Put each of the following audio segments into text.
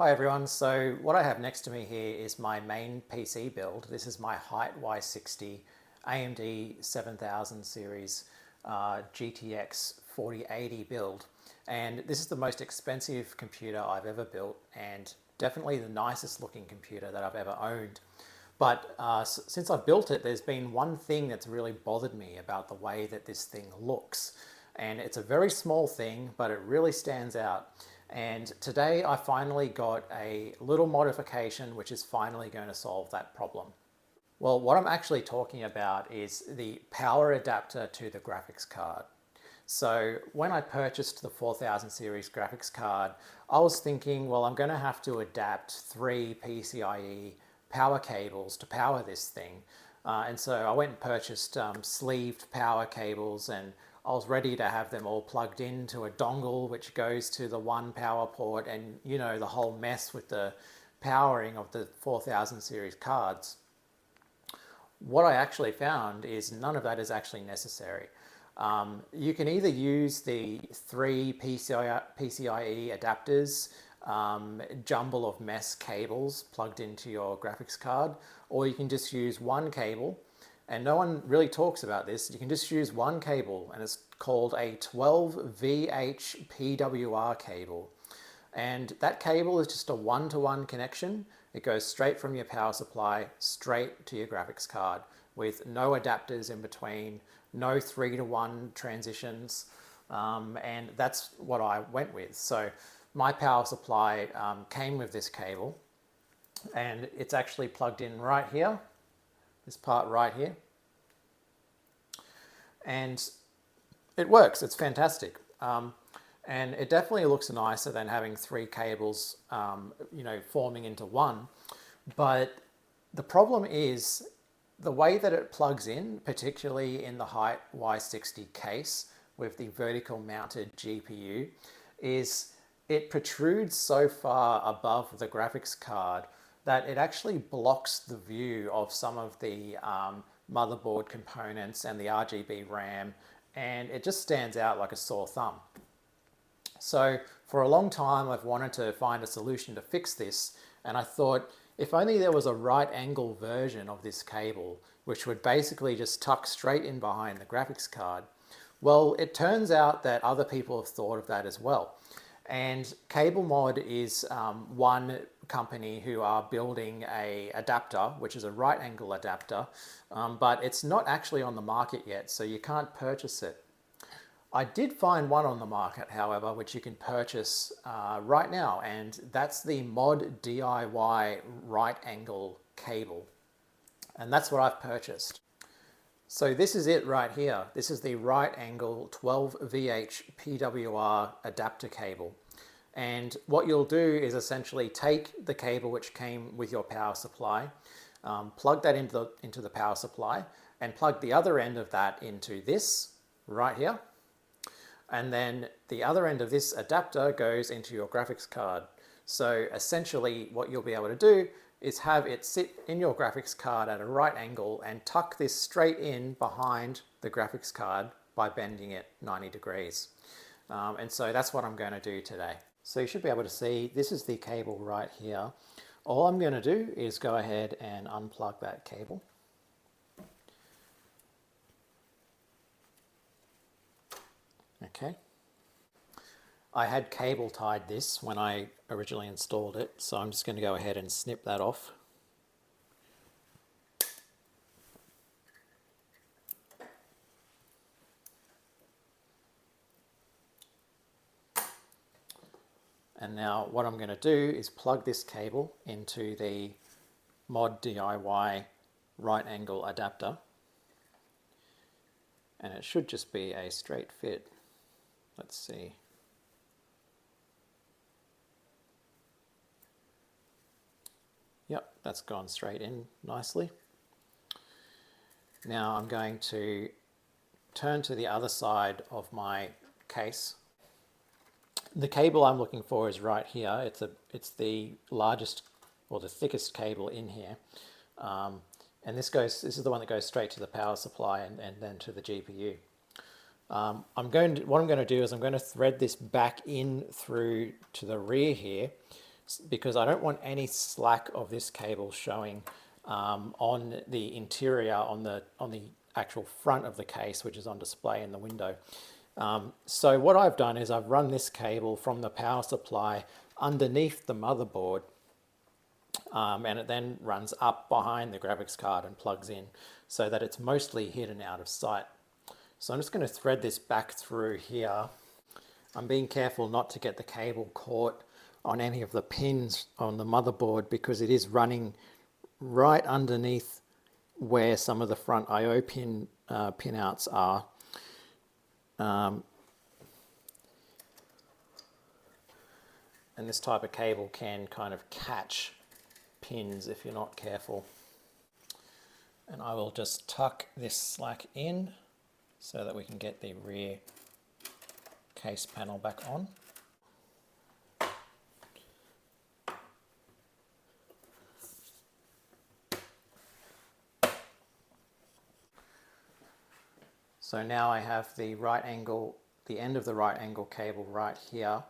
Hi everyone, so what I have next to me here is my main PC build. This is my Height Y60 AMD 7000 series GTX 4080 build, and this is the most expensive computer I've ever built and definitely the nicest looking computer that I've ever owned. But since I've built it, there's been one thing that's really bothered me about the way that this thing looks. And it's a very small thing, but it really stands out. And today I finally got a little modification which is finally going to solve that problem. Well, what I'm actually talking about is the power adapter to the graphics card. So when I purchased the 4000 series graphics card, I was thinking, well, I'm going to have to adapt 3 PCIe power cables to power this thing. And so I went and purchased sleeved power cables, and I was ready to have them all plugged into a dongle which goes to the one power port, and you know, the whole mess with the powering of the 4000 series cards. What I actually found is none of that is actually necessary. You can either use the 3 PCIe adapters, jumble of mesh cables plugged into your graphics card, or you can just use one cable. And no one really talks about this. You can just use one cable, and it's called a 12VHPWR cable. And that cable is just a one-to-one connection. It goes straight from your power supply straight to your graphics card with no adapters in between, no 3-to-1 transitions. And that's what I went with. So my power supply came with this cable, and it's actually plugged in right here. This part right here, and it works. It's fantastic, and it definitely looks nicer than having 3 cables, forming into one. But the problem is the way that it plugs in, particularly in the Height Y60 case with the vertical mounted GPU, is it protrudes so far above the graphics card that it actually blocks the view of some of the motherboard components and the RGB RAM, and it just stands out like a sore thumb. So for a long time I've wanted to find a solution to fix this, and I thought if only there was a right angle version of this cable which would basically just tuck straight in behind the graphics card. Well, it turns out that other people have thought of that as well. And CableMod is one company who are building a adapter, which is a right angle adapter, but it's not actually on the market yet, so you can't purchase it. I did find one on the market, however, which you can purchase right now, and that's the ModDIY right angle cable. And that's what I've purchased. So this is it right here. This is the right angle 12VHPWR adapter cable. And what you'll do is essentially take the cable which came with your power supply, plug that into the power supply, and plug the other end of that into this right here. And then the other end of this adapter goes into your graphics card. So essentially what you'll be able to do is have it sit in your graphics card at a right angle and tuck this straight in behind the graphics card by bending it 90 degrees. And so that's what I'm going to do today. So you should be able to see this is the cable right here. All I'm going to do is go ahead and unplug that cable. Okay. I had cable tied this when I originally installed it, so I'm just going to go ahead and snip that off. And now what I'm going to do is plug this cable into the ModDIY right angle adapter, and it should just be a straight fit. Let's see. Yep, that's gone straight in nicely. Now I'm going to turn to the other side of my case. The cable I'm looking for is right here. It's the largest or the thickest cable in here. And this is the one that goes straight to the power supply and then to the GPU. What I'm going to do is I'm going to thread this back in through to the rear here. because I don't want any slack of this cable showing on the interior, on the actual front of the case, which is on display in the window. So what I've done is I've run this cable from the power supply underneath the motherboard, and it then runs up behind the graphics card and plugs in so that it's mostly hidden out of sight. So I'm just going to thread this back through here. I'm being careful not to get the cable caught on any of the pins on the motherboard because it is running right underneath where some of the front I/O pin pinouts are. And this type of cable can kind of catch pins if you're not careful. And I will just tuck this slack in so that we can get the rear case panel back on. So now I have the right angle, the end of the right angle cable right here,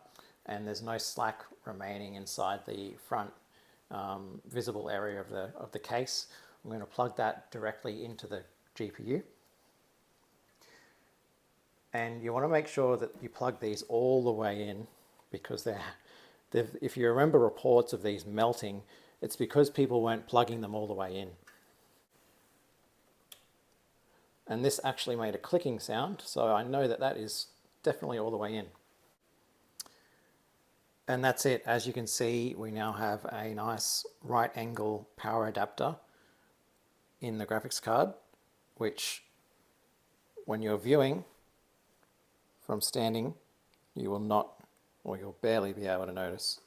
and there's no slack remaining inside the front visible area of the case. I'm going to plug that directly into the GPU. And you want to make sure that you plug these all the way in, because if you remember reports of these melting, it's because people weren't plugging them all the way in. And this actually made a clicking sound, so I know that that is definitely all the way in. And that's it. As you can see, we now have a nice right angle power adapter in the graphics card, which when you're viewing from standing, you will not, or you'll barely be able to notice.